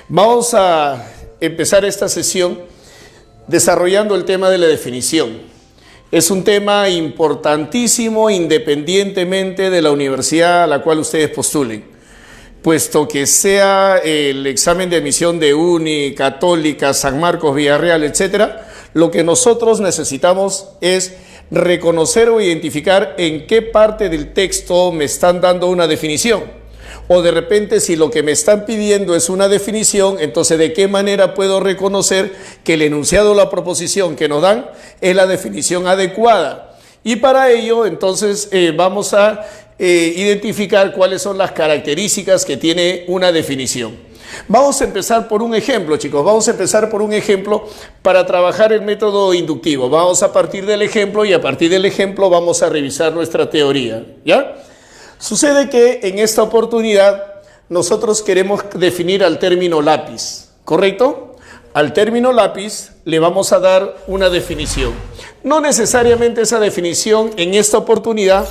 Vamos a empezar esta sesión desarrollando el tema de la definición. Es un tema importantísimo independientemente de la universidad a la cual ustedes postulen, puesto que sea el examen de admisión de UNI, Católica, San Marcos, Villarreal, etcétera. Lo que nosotros necesitamos es reconocer o identificar en qué parte del texto me están dando una definición. O de repente, si lo que me están pidiendo es una definición, entonces ¿de qué manera puedo reconocer que el enunciado o la proposición que nos dan es la definición adecuada? Y para ello, entonces, vamos a identificar cuáles son las características que tiene una definición. Vamos a empezar por un ejemplo, chicos. Vamos a empezar por un ejemplo para trabajar el método inductivo. Vamos a partir del ejemplo y a partir del ejemplo vamos a revisar nuestra teoría, ¿ya? Sucede que en esta oportunidad nosotros queremos definir al término lápiz, ¿correcto? Al término lápiz le vamos a dar una definición. No necesariamente esa definición en esta oportunidad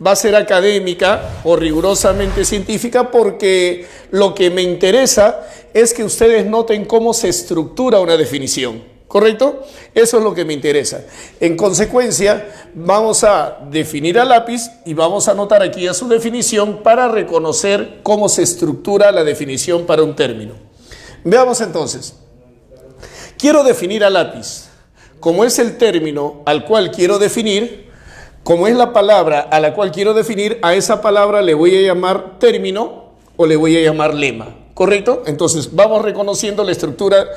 va a ser académica o rigurosamente científica, porque lo que me interesa es que ustedes noten cómo se estructura una definición. ¿Correcto? Eso es lo que me interesa. En consecuencia, vamos a definir al lápiz y vamos a anotar aquí a su definición para reconocer cómo se estructura la definición para un término. Veamos entonces. Quiero definir al lápiz. Como es el término al cual quiero definir, como es la palabra a la cual quiero definir, a esa palabra le voy a llamar término o le voy a llamar lema. ¿Correcto? Entonces vamos reconociendo la estructura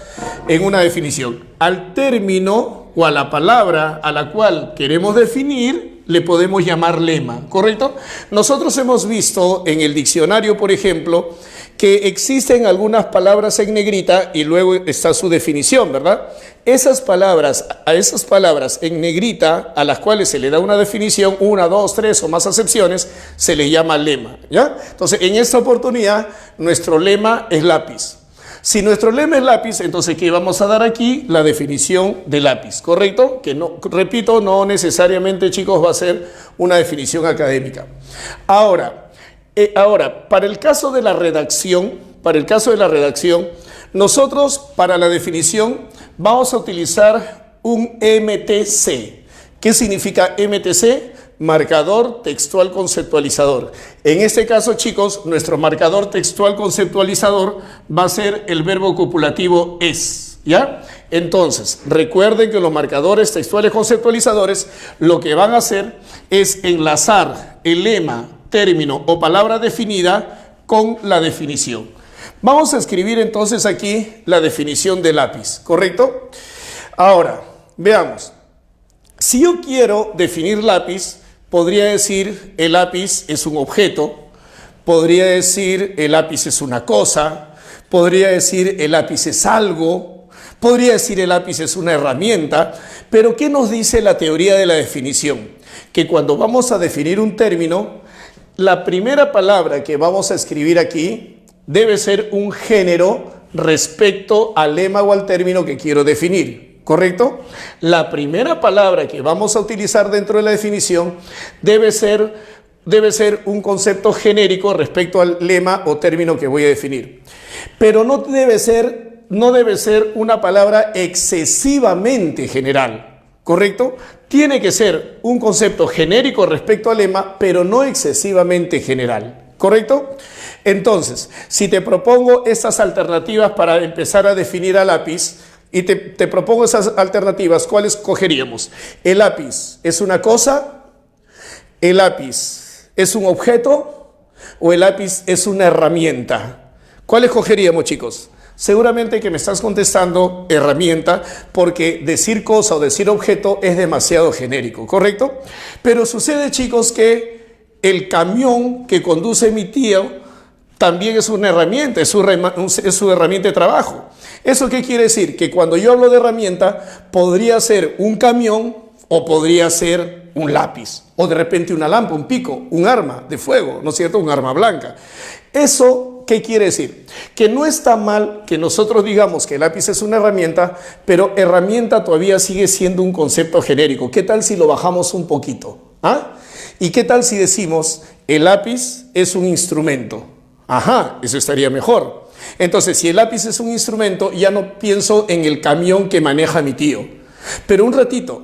en una definición. Al término o a la palabra a la cual queremos definir le podemos llamar lema. ¿Correcto? Nosotros hemos visto en el diccionario, por ejemplo, que existen algunas palabras en negrita y luego está su definición, ¿verdad? A esas palabras en negrita a las cuales se le da una definición, 1, 2, 3 o más acepciones, se le llama lema, ¿ya? Entonces, en esta oportunidad, nuestro lema es lápiz. Si nuestro lema es lápiz, entonces, ¿qué vamos a dar aquí? La definición de lápiz, ¿correcto? Que no, repito, no necesariamente, chicos, va a ser una definición académica. Ahora, para el caso de la redacción, nosotros para la definición vamos a utilizar un MTC. ¿Qué significa MTC? Marcador textual conceptualizador. En este caso, chicos, nuestro marcador textual conceptualizador va a ser el verbo copulativo es, ¿ya? Entonces, recuerden que los marcadores textuales conceptualizadores lo que van a hacer es enlazar el lema, término o palabra definida con la definición. Vamos a escribir entonces aquí la definición de lápiz, ¿correcto? Ahora, veamos. Si yo quiero definir lápiz, podría decir el lápiz es un objeto, podría decir el lápiz es una cosa, podría decir el lápiz es algo, podría decir el lápiz es una herramienta, pero ¿qué nos dice la teoría de la definición? Que cuando vamos a definir un término, la primera palabra que vamos a escribir aquí debe ser un género respecto al lema o al término que quiero definir, ¿correcto? La primera palabra que vamos a utilizar dentro de la definición debe ser un concepto genérico respecto al lema o término que voy a definir. Pero no debe ser una palabra excesivamente general. ¿Correcto? Tiene que ser un concepto genérico respecto al lema, pero no excesivamente general. ¿Correcto? Entonces, si te propongo estas alternativas para empezar a definir al lápiz, y te propongo esas alternativas, ¿cuáles cogeríamos? ¿El lápiz es una cosa? ¿El lápiz es un objeto? ¿O el lápiz es una herramienta? ¿Cuáles cogeríamos, chicos? Seguramente que me estás contestando herramienta, porque decir cosa o decir objeto es demasiado genérico, ¿correcto? Pero sucede, chicos, que el camión que conduce mi tío también es una herramienta, es su herramienta de trabajo. ¿Eso qué quiere decir? Que cuando yo hablo de herramienta, podría ser un camión o podría ser un lápiz, o de repente una lámpara, un pico, un arma de fuego, ¿no es cierto? Un arma blanca. Eso, ¿qué quiere decir? Que no está mal que nosotros digamos que el lápiz es una herramienta, pero herramienta todavía sigue siendo un concepto genérico. ¿Qué tal si lo bajamos un poquito? ¿Ah? ¿Y qué tal si decimos el lápiz es un instrumento? Ajá, eso estaría mejor. Entonces, si el lápiz es un instrumento, ya no pienso en el camión que maneja mi tío. Pero un ratito,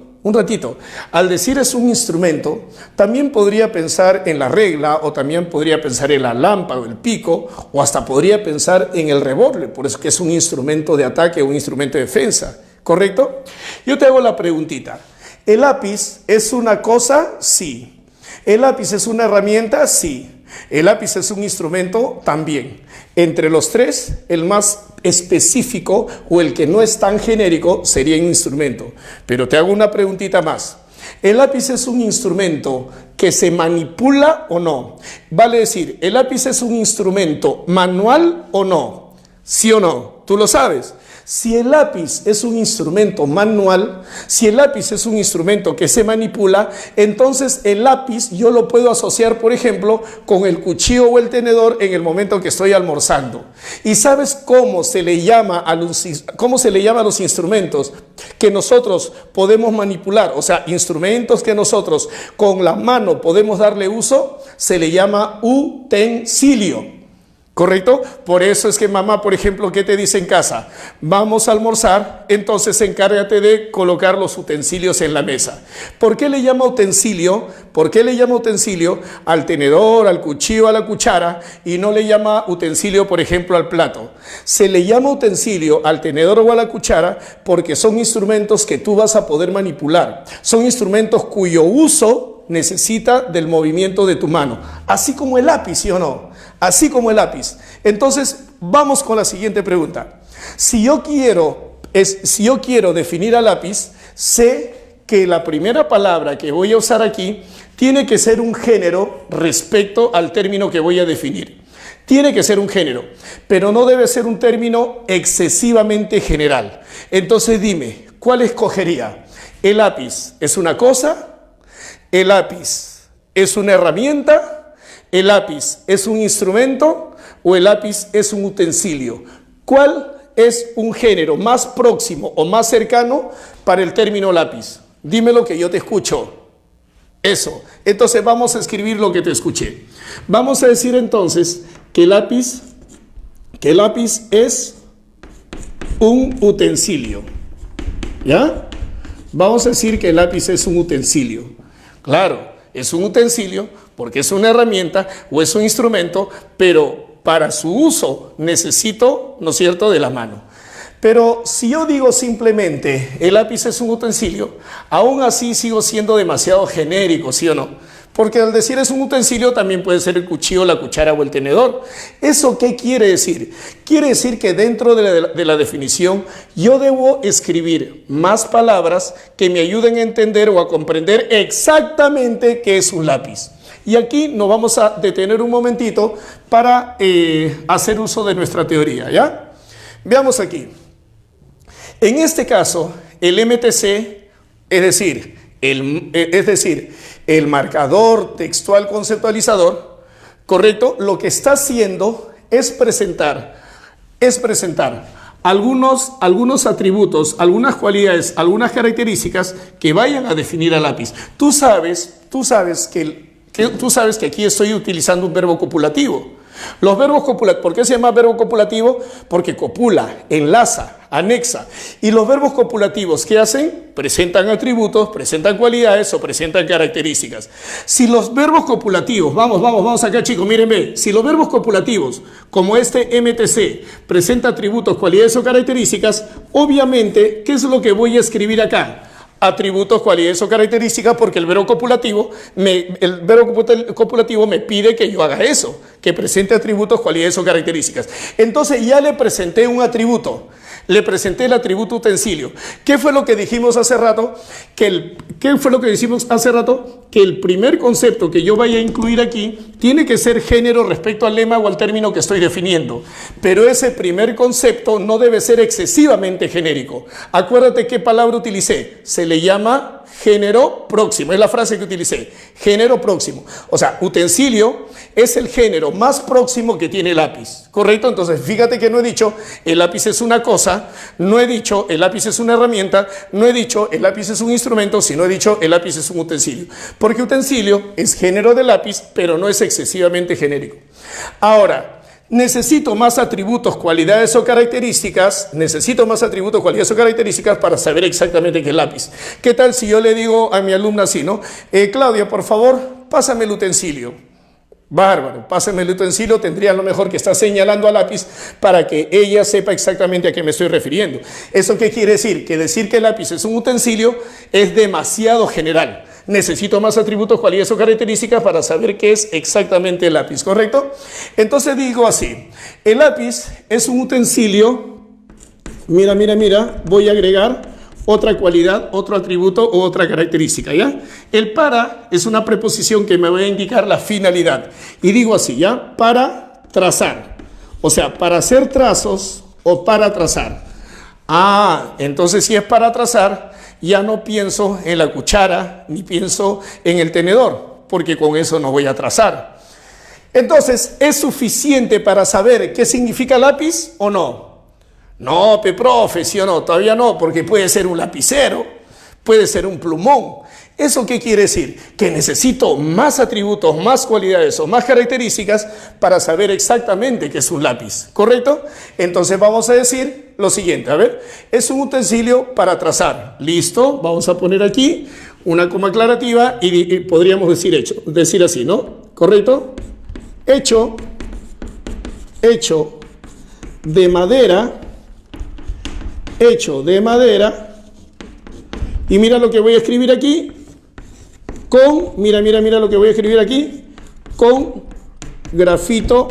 al decir es un instrumento, también podría pensar en la regla, o también podría pensar en la lámpara o el pico, o hasta podría pensar en el revólver, por eso que es un instrumento de ataque o un instrumento de defensa, ¿correcto? Yo te hago la preguntita, ¿el lápiz es una cosa? Sí. ¿El lápiz es una herramienta? Sí. ¿El lápiz es un instrumento? También. Entre los tres, el más específico o el que no es tan genérico sería un instrumento. Pero te hago una preguntita más. ¿El lápiz es un instrumento que se manipula o no? Vale decir, ¿el lápiz es un instrumento manual o no? ¿Sí o no? ¿Tú lo sabes? Si el lápiz es un instrumento manual, si el lápiz es un instrumento que se manipula, entonces el lápiz yo lo puedo asociar, por ejemplo, con el cuchillo o el tenedor en el momento que estoy almorzando. ¿Y sabes cómo se le llama a los instrumentos que nosotros podemos manipular? O sea, instrumentos que nosotros con la mano podemos darle uso, se le llama utensilio. ¿Correcto? Por eso es que mamá, por ejemplo, ¿qué te dice en casa? Vamos a almorzar, entonces encárgate de colocar los utensilios en la mesa. ¿Por qué le llama utensilio? ¿Por qué le llama utensilio al tenedor, al cuchillo, a la cuchara y no le llama utensilio, por ejemplo, al plato? Se le llama utensilio al tenedor o a la cuchara porque son instrumentos que tú vas a poder manipular. Son instrumentos cuyo uso necesita del movimiento de tu mano, así como el lápiz, ¿sí o no? Así como el lápiz. Entonces, vamos con la siguiente pregunta. Si yo quiero definir al lápiz, sé que la primera palabra que voy a usar aquí tiene que ser un género respecto al término que voy a definir. Tiene que ser un género, pero no debe ser un término excesivamente general. Entonces dime, ¿cuál escogería? ¿El lápiz es una cosa? ¿El lápiz es una herramienta? ¿El lápiz es un instrumento o el lápiz es un utensilio? ¿Cuál es un género más próximo o más cercano para el término lápiz? Dímelo que yo te escucho. Eso. Entonces vamos a escribir lo que te escuché. Vamos a decir entonces que el lápiz es un utensilio. ¿Ya? Vamos a decir que el lápiz es un utensilio. Claro, es un utensilio porque es una herramienta o es un instrumento, pero para su uso necesito, ¿no es cierto?, de la mano. Pero si yo digo simplemente el lápiz es un utensilio, aún así sigo siendo demasiado genérico, ¿sí o no? Porque al decir es un utensilio también puede ser el cuchillo, la cuchara o el tenedor. ¿Eso qué quiere decir? Quiere decir que dentro de la definición yo debo escribir más palabras que me ayuden a entender o a comprender exactamente qué es un lápiz. Y aquí nos vamos a detener un momentito para hacer uso de nuestra teoría, ¿ya? Veamos aquí. En este caso, el MTC, es decir, el marcador textual conceptualizador, ¿correcto? Lo que está haciendo es presentar algunos atributos, algunas cualidades, algunas características que vayan a definir al lápiz. Tú sabes que aquí estoy utilizando un verbo copulativo. Los verbos copulativos, ¿por qué se llama verbo copulativo? Porque copula, enlaza, anexa. Y los verbos copulativos, ¿qué hacen? Presentan atributos, presentan cualidades o presentan características. Si los verbos copulativos, vamos acá chicos, mírenme, si los verbos copulativos, como este MTC, presenta atributos, cualidades o características, obviamente, ¿qué es lo que voy a escribir acá? Atributos, cualidades o características, porque el verbo copulativo me pide que yo haga eso, que presente atributos, cualidades o características. Entonces ya le presenté un atributo, le presenté el atributo utensilio. ¿Qué fue lo que dijimos hace rato? Que el primer concepto que yo vaya a incluir aquí tiene que ser género respecto al lema o al término que estoy definiendo. Pero ese primer concepto no debe ser excesivamente genérico. Acuérdate qué palabra utilicé. Se le llama género próximo, es la frase que utilicé, género próximo. O sea, utensilio es el género más próximo que tiene el lápiz, ¿correcto? Entonces, fíjate que no he dicho el lápiz es una cosa, no he dicho el lápiz es una herramienta, no he dicho el lápiz es un instrumento, sino he dicho el lápiz es un utensilio. Porque utensilio es género de lápiz, pero no es excesivamente genérico. Ahora, necesito más atributos, cualidades o características, para saber exactamente qué es lápiz. ¿Qué tal si yo le digo a mi alumna así, ¿no? Claudia, por favor, pásame el utensilio. Bárbaro, pásame el utensilio, tendría lo mejor que está señalando al lápiz para que ella sepa exactamente a qué me estoy refiriendo. ¿Eso qué quiere decir? Que decir que el lápiz es un utensilio es demasiado general. Necesito más atributos, cualidades o características para saber qué es exactamente el lápiz, ¿correcto? Entonces digo así, el lápiz es un utensilio, mira, voy a agregar otra cualidad, otro atributo o otra característica, ¿ya? El para es una preposición que me va a indicar la finalidad. Y digo así, ¿ya? Para trazar. O sea, para hacer trazos o para trazar. Ah, entonces si es para trazar, ya no pienso en la cuchara ni pienso en el tenedor, porque con eso no voy a trazar. Entonces, ¿es suficiente para saber qué significa lápiz o no? No, profe, sí o no, todavía no, porque puede ser un lapicero, puede ser un plumón. ¿Eso qué quiere decir? Que necesito más atributos, más cualidades o más características para saber exactamente qué es un lápiz, ¿correcto? Entonces vamos a decir lo siguiente, a ver, es un utensilio para trazar. Listo, vamos a poner aquí una coma aclarativa y podríamos decir así, ¿no? ¿Correcto? Hecho de madera, y mira lo que voy a escribir aquí, mira lo que voy a escribir aquí, con grafito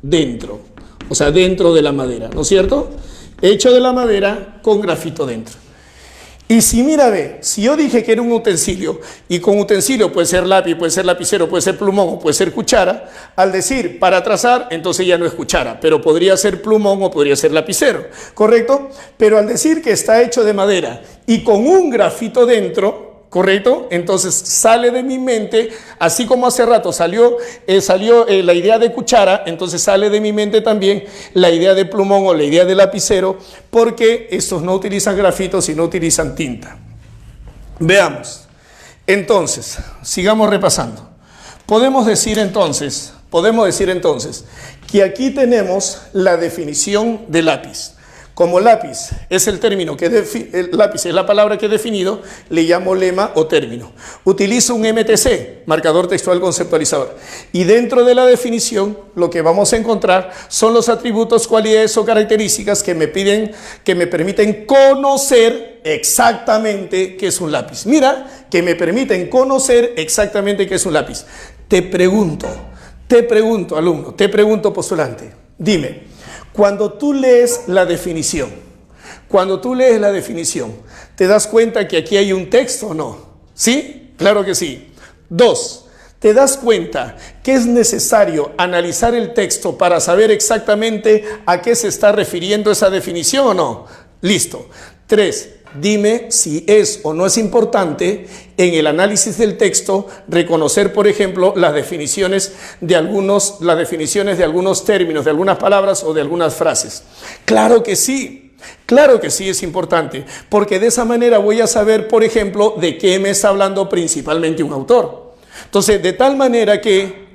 dentro, o sea, dentro de la madera, ¿no es cierto? Hecho de la madera con grafito dentro. Y si mira, ve, si yo dije que era un utensilio, y con utensilio puede ser lápiz, puede ser lapicero, puede ser plumón o puede ser cuchara, al decir para trazar, entonces ya no es cuchara, pero podría ser plumón o podría ser lapicero, ¿correcto? Pero al decir que está hecho de madera y con un grafito dentro, ¿correcto? Entonces sale de mi mente, así como hace rato salió la idea de cuchara, entonces sale de mi mente también la idea de plumón o la idea de lapicero, porque estos no utilizan grafitos y no utilizan tinta. Veamos. Entonces, sigamos repasando. Podemos decir entonces que aquí tenemos la definición de lápiz. Como lápiz es el término lápiz es la palabra que he definido, le llamo lema o término. Utilizo un MTC, marcador textual conceptualizador. Y dentro de la definición, lo que vamos a encontrar son los atributos, cualidades o características que me permiten conocer exactamente qué es un lápiz. Mira, que me permiten conocer exactamente qué es un lápiz. Te pregunto, alumno, te pregunto, postulante, dime. Cuando tú lees la definición, ¿te das cuenta que aquí hay un texto o no? ¿Sí? Claro que sí. 2. ¿Te das cuenta que es necesario analizar el texto para saber exactamente a qué se está refiriendo esa definición o no? Listo. 3. Dime si es o no es importante en el análisis del texto reconocer, por ejemplo, las definiciones de algunos términos, de algunas palabras o de algunas frases. Claro que sí es importante, porque de esa manera voy a saber, por ejemplo, de qué me está hablando principalmente un autor. Entonces,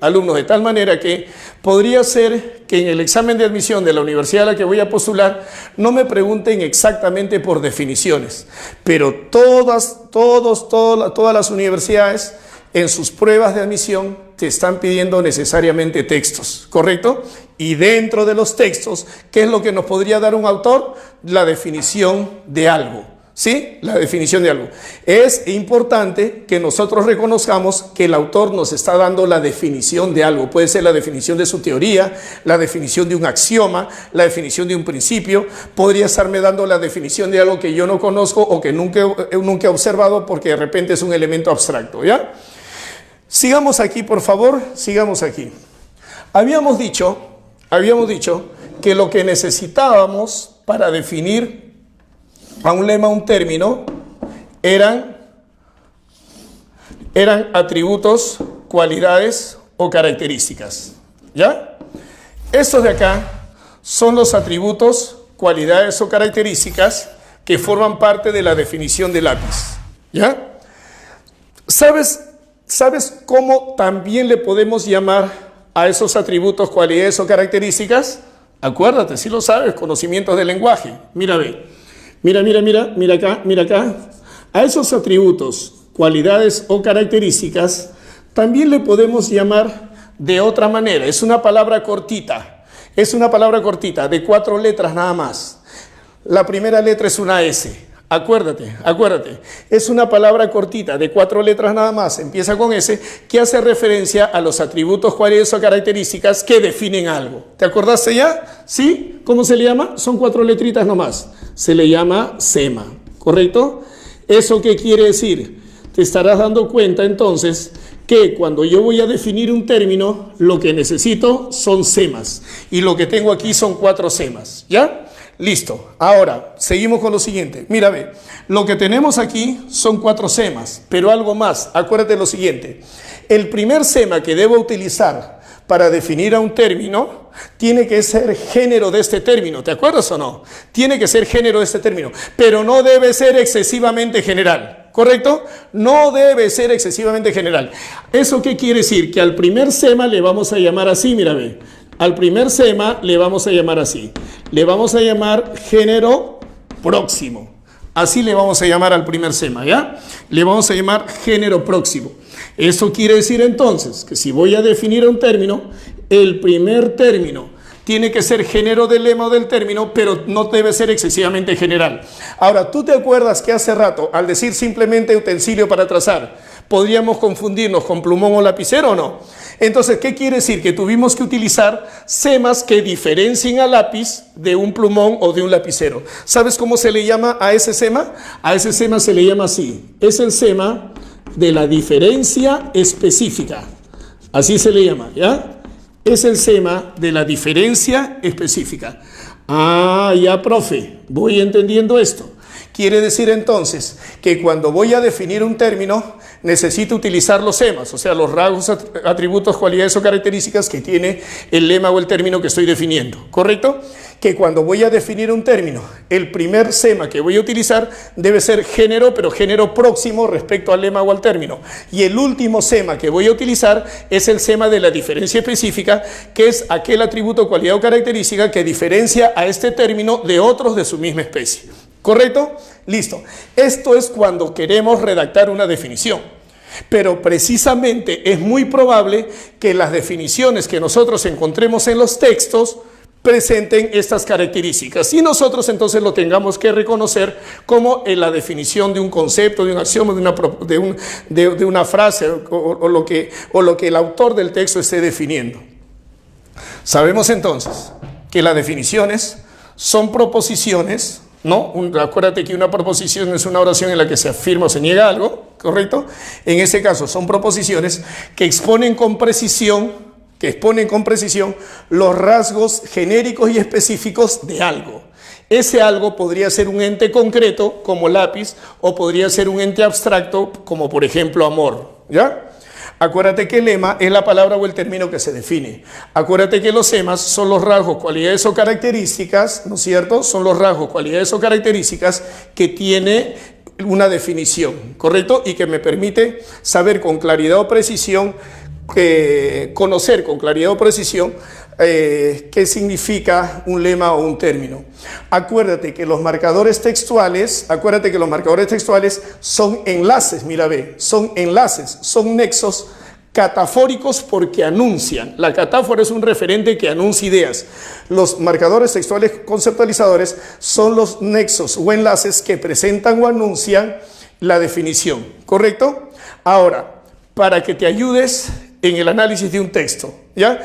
alumnos, de tal manera que podría ser que en el examen de admisión de la universidad a la que voy a postular no me pregunten exactamente por definiciones, pero todas las universidades en sus pruebas de admisión te están pidiendo necesariamente textos, ¿correcto? Y dentro de los textos, ¿qué es lo que nos podría dar un autor? La definición de algo. ¿Sí? La definición de algo. Es importante que nosotros reconozcamos que el autor nos está dando la definición de algo. Puede ser la definición de su teoría, la definición de un axioma, la definición de un principio. Podría estarme dando la definición de algo que yo no conozco o que nunca he observado porque de repente es un elemento abstracto, ¿ya? Sigamos aquí, por favor, sigamos aquí. Habíamos dicho que lo que necesitábamos para definir a un lema, un término, eran atributos, cualidades o características, ¿ya? Estos de acá son los atributos, cualidades o características que forman parte de la definición de lápiz, ¿ya? ¿Sabes cómo también le podemos llamar a esos atributos, cualidades o características? Acuérdate, si lo sabes, conocimientos del lenguaje. Mira, ve. Mira acá, mira acá. A esos atributos, cualidades o características, también le podemos llamar de otra manera. Es una palabra cortita. Es una palabra cortita, de 4 letras nada más. La primera letra es una S. Acuérdate. Es una palabra cortita, de 4 letras nada más. Empieza con S, que hace referencia a los atributos, cualidades o características que definen algo. ¿Te acordaste ya? ¿Sí? ¿Cómo se le llama? Son 4 letritas nomás. Se le llama sema. ¿Correcto? ¿Eso qué quiere decir? Te estarás dando cuenta entonces que cuando yo voy a definir un término, lo que necesito son semas. Y lo que tengo aquí son 4 semas. ¿Ya? Listo. Ahora, seguimos con lo siguiente. Mira, ve, lo que tenemos aquí son 4 semas, pero algo más. Acuérdate lo siguiente. El primer sema que debo utilizar para definir a un término tiene que ser género de este término. ¿Te acuerdas o no? Tiene que ser género de este término, pero no debe ser excesivamente general. ¿Correcto? No debe ser excesivamente general. ¿Eso qué quiere decir? Que al primer sema le vamos a llamar así, mira, ve. Al primer sema le vamos a llamar así. Le vamos a llamar género próximo. Así le vamos a llamar al primer sema, ¿ya? Le vamos a llamar género próximo. Eso quiere decir entonces que si voy a definir un término, el primer término tiene que ser género del lema o del término, pero no debe ser excesivamente general. Ahora, ¿tú te acuerdas que hace rato, al decir simplemente utensilio para trazar, podríamos confundirnos con plumón o lapicero o no? Entonces, ¿qué quiere decir? Que tuvimos que utilizar semas que diferencien al lápiz de un plumón o de un lapicero. ¿Sabes cómo se le llama a ese sema? A ese sema se le llama así. Es el sema de la diferencia específica. Así se le llama, ¿ya? Es el sema de la diferencia específica. Ah, ya, profe, voy entendiendo esto. Quiere decir entonces que cuando voy a definir un término, necesito utilizar los semas, o sea, los rasgos, atributos, cualidades o características que tiene el lema o el término que estoy definiendo, ¿correcto? Que cuando voy a definir un término, el primer sema que voy a utilizar debe ser género, pero género próximo respecto al lema o al término. Y el último sema que voy a utilizar es el sema de la diferencia específica, que es aquel atributo, cualidad o característica que diferencia a este término de otros de su misma especie. ¿Correcto? Listo. Esto es cuando queremos redactar una definición. Pero precisamente es muy probable que las definiciones que nosotros encontremos en los textos presenten estas características y nosotros entonces lo tengamos que reconocer como en la definición de un concepto, de un axioma, de una frase o lo que el autor del texto esté definiendo. Sabemos entonces que las definiciones son proposiciones, ¿no? Acuérdate que una proposición es una oración en la que se afirma o se niega algo, ¿correcto? En ese caso son proposiciones que exponen con precisión los rasgos genéricos y específicos de algo. Ese algo podría ser un ente concreto como lápiz o podría ser un ente abstracto como por ejemplo amor, ¿ya? Acuérdate que el lema es la palabra o el término que se define. Acuérdate que los semas son los rasgos, cualidades o características, ¿no es cierto? Son los rasgos, cualidades o características que tiene una definición, ¿correcto? Y que me permite saber con claridad o precisión, conocer con claridad o precisión qué significa un lema o un término. Acuérdate que los marcadores textuales son enlaces, mira ve, son enlaces, son nexos catafóricos porque anuncian. La catáfora es un referente que anuncia ideas. Los marcadores textuales conceptualizadores son los nexos o enlaces que presentan o anuncian la definición, ¿correcto? Ahora, para que te ayudes en el análisis de un texto, ¿ya?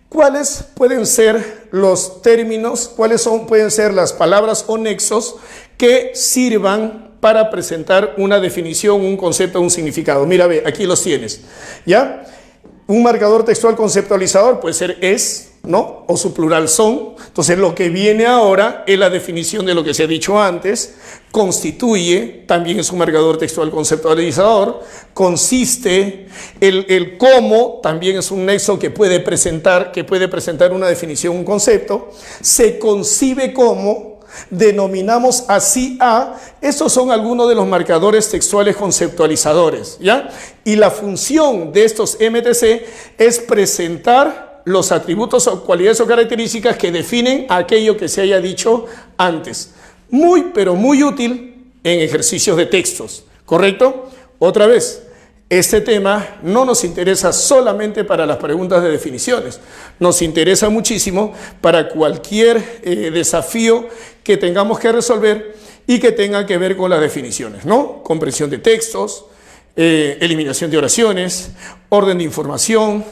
¿Cuáles pueden ser los términos, pueden ser las palabras o nexos que sirvan para presentar una definición, un concepto, un significado? Mira, ve, aquí los tienes, ¿ya? Un marcador textual conceptualizador puede ser es, ¿no? O su plural son. Entonces lo que viene ahora es la definición de lo que se ha dicho antes. Constituye, también es un marcador textual conceptualizador. Consiste, el cómo también es un nexo que puede presentar una definición, un concepto. Se concibe como, denominamos así a, estos son algunos de los marcadores textuales conceptualizadores, ¿ya? Y la función de estos MTC es presentar los atributos o cualidades o características que definen aquello que se haya dicho antes. Muy, pero muy útil en ejercicios de textos, ¿correcto? Otra vez, este tema no nos interesa solamente para las preguntas de definiciones, nos interesa muchísimo para cualquier desafío que tengamos que resolver y que tenga que ver con las definiciones, ¿no? Comprensión de textos, eliminación de oraciones, orden de información,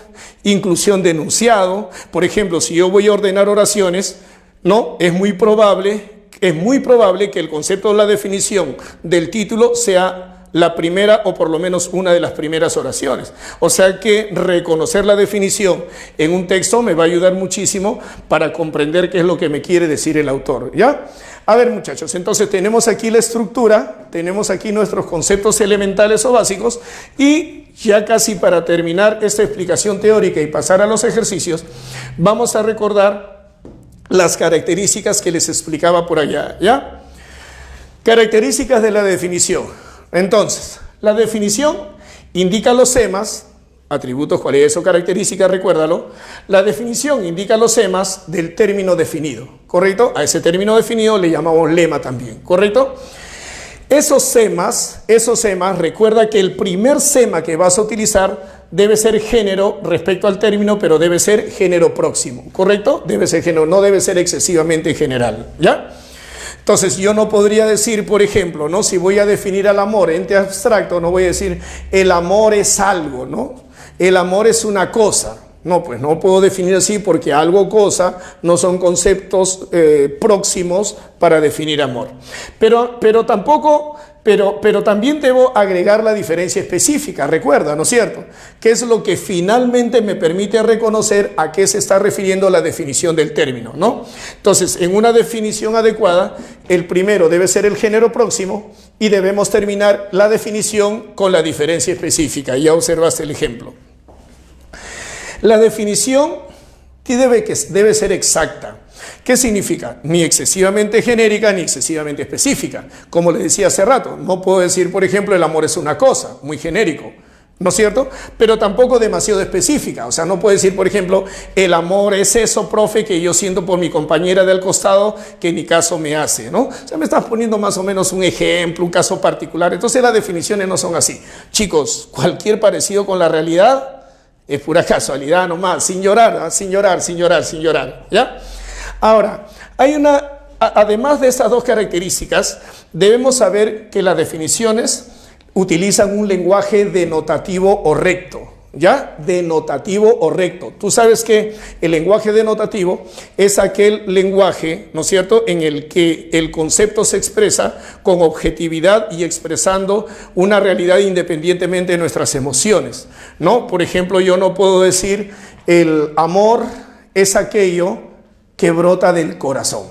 inclusión de enunciado. Por ejemplo, si yo voy a ordenar oraciones, ¿no? Es muy probable que el concepto de la definición del título sea la primera o por lo menos una de las primeras oraciones. O sea que reconocer la definición en un texto me va a ayudar muchísimo para comprender qué es lo que me quiere decir el autor, ¿ya? A ver, muchachos, entonces tenemos aquí la estructura, tenemos aquí nuestros conceptos elementales o básicos y ya casi para terminar esta explicación teórica y pasar a los ejercicios, vamos a recordar las características que les explicaba por allá, ¿ya? Características de la definición. Entonces, la definición indica los semas, atributos, cualidades o características, recuérdalo. La definición indica los semas del término definido, ¿correcto? A ese término definido le llamamos lema también, ¿correcto? Esos semas, recuerda que el primer sema que vas a utilizar debe ser género respecto al término, pero debe ser género próximo, ¿correcto? Debe ser género, no debe ser excesivamente general, ¿ya? Entonces yo no podría decir, por ejemplo, ¿no? Si voy a definir al amor, ente abstracto, no voy a decir el amor es algo, ¿no? El amor es una cosa. No, pues no puedo definir así porque algo, cosa, no son conceptos próximos para definir amor. Pero también debo agregar la diferencia específica, recuerda, ¿no es cierto? Que es lo que finalmente me permite reconocer a qué se está refiriendo la definición del término, ¿no? Entonces, en una definición adecuada, el primero debe ser el género próximo y debemos terminar la definición con la diferencia específica. Ya observaste el ejemplo. La definición debe ser exacta. ¿Qué significa? Ni excesivamente genérica ni excesivamente específica. Como le decía hace rato, no puedo decir, por ejemplo, el amor es una cosa, muy genérico, ¿no es cierto? Pero tampoco demasiado específica. O sea, no puedo decir, por ejemplo, el amor es eso, profe, que yo siento por mi compañera del costado que ni caso me hace, ¿no? O sea, me estás poniendo más o menos un ejemplo, un caso particular. Entonces las definiciones no son así. Chicos, cualquier parecido con la realidad es pura casualidad nomás, sin llorar, ¿eh? sin llorar, ¿ya? Ahora, además de estas dos características, debemos saber que las definiciones utilizan un lenguaje denotativo o recto, ¿ya? Denotativo o recto. Tú sabes que el lenguaje denotativo es aquel lenguaje, ¿no es cierto?, en el que el concepto se expresa con objetividad y expresando una realidad independientemente de nuestras emociones, ¿no? Por ejemplo, yo no puedo decir el amor es aquello que brota del corazón.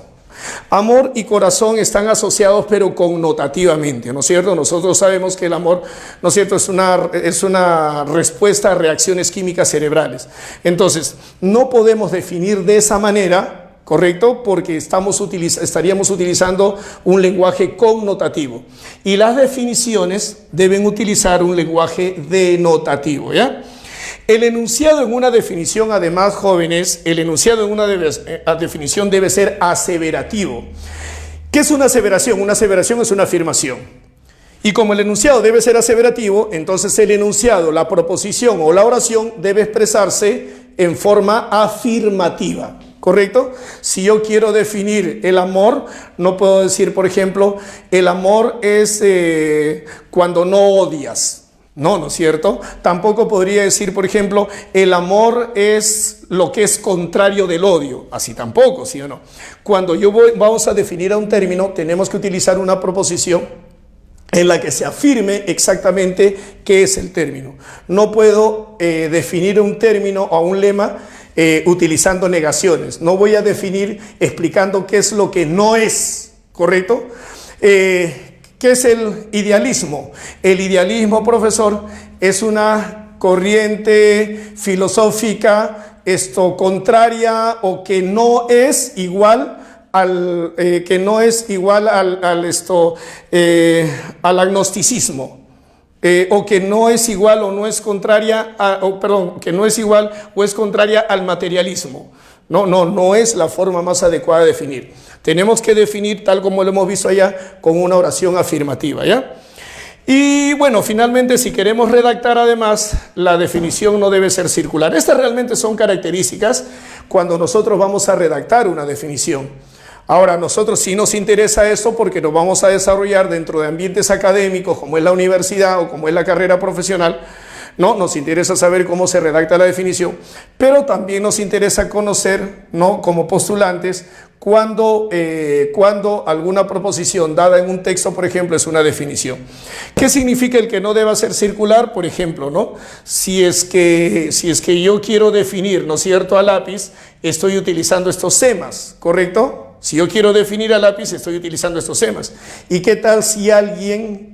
Amor y corazón están asociados pero connotativamente, ¿no es cierto? Nosotros sabemos que el amor, ¿no es cierto?, es una respuesta a reacciones químicas cerebrales. Entonces, no podemos definir de esa manera, ¿correcto? Porque estaríamos utilizando un lenguaje connotativo. Y las definiciones deben utilizar un lenguaje denotativo, ¿ya? El enunciado en una definición, además, jóvenes, el enunciado en una definición debe ser aseverativo. ¿Qué es una aseveración? Una aseveración es una afirmación. Y como el enunciado debe ser aseverativo, entonces el enunciado, la proposición o la oración debe expresarse en forma afirmativa, ¿correcto? Si yo quiero definir el amor, no puedo decir, por ejemplo, el amor es cuando no odias. No, ¿no es cierto? Tampoco podría decir, por ejemplo, el amor es lo que es contrario del odio. Así tampoco, ¿sí o no? Cuando vamos a definir a un término, tenemos que utilizar una proposición en la que se afirme exactamente qué es el término. No puedo definir un término o un lema utilizando negaciones. No voy a definir explicando qué es lo que no es, ¿correcto? ¿Qué es el idealismo? El idealismo, profesor, es una corriente filosófica contraria o que no es igual que no es igual al agnosticismo. O que no es igual o no es contraria que no es igual o es contraria al materialismo. No es la forma más adecuada de definir. Tenemos que definir tal como lo hemos visto allá con una oración afirmativa, ¿ya? Y bueno, finalmente, si queremos redactar además, la definición no debe ser circular. Estas realmente son características cuando nosotros vamos a redactar una definición. Ahora, a nosotros sí nos interesa esto porque nos vamos a desarrollar dentro de ambientes académicos como es la universidad o como es la carrera profesional. ¿No? Nos interesa saber cómo se redacta la definición, pero también nos interesa conocer, ¿no?, como postulantes, cuando alguna proposición dada en un texto, por ejemplo, es una definición. ¿Qué significa el que no deba ser circular? Por ejemplo, ¿no?, si es que yo quiero definir, ¿no es cierto?, a lápiz, estoy utilizando estos semas, ¿correcto? Si yo quiero definir a lápiz, estoy utilizando estos semas. ¿Y qué tal si alguien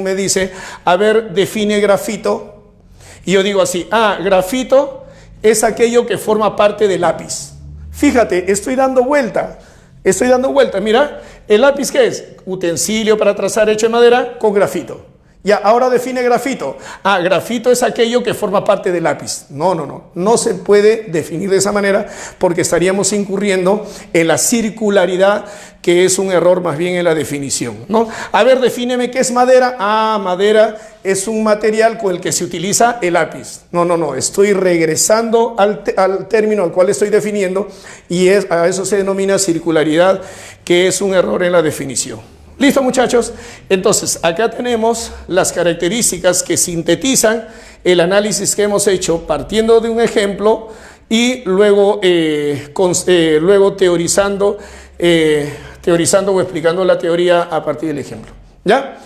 me dice, a ver, define grafito? Y yo digo así, grafito es aquello que forma parte del lápiz. Fíjate, estoy dando vuelta. Mira, ¿el lápiz qué es? Utensilio para trazar hecho de madera con grafito. Ya, ahora define grafito. Grafito es aquello que forma parte del lápiz. No se puede definir de esa manera porque estaríamos incurriendo en la circularidad, que es un error más bien en la definición, ¿no? A ver, defíneme qué es madera. Madera es un material con el que se utiliza el lápiz. No, estoy regresando al término al cual estoy definiendo y a eso se denomina circularidad, que es un error en la definición. ¿Listo, muchachos? Entonces, acá tenemos las características que sintetizan el análisis que hemos hecho partiendo de un ejemplo y luego, teorizando o explicando la teoría a partir del ejemplo. ¿Ya?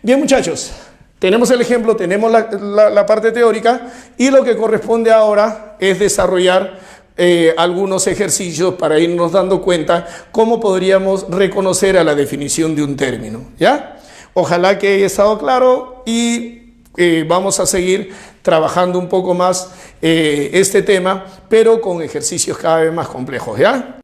Bien, muchachos, tenemos el ejemplo, tenemos la parte teórica y lo que corresponde ahora es desarrollar algunos ejercicios para irnos dando cuenta cómo podríamos reconocer a la definición de un término, ¿ya? Ojalá que haya estado claro y vamos a seguir trabajando un poco más este tema, pero con ejercicios cada vez más complejos, ¿ya?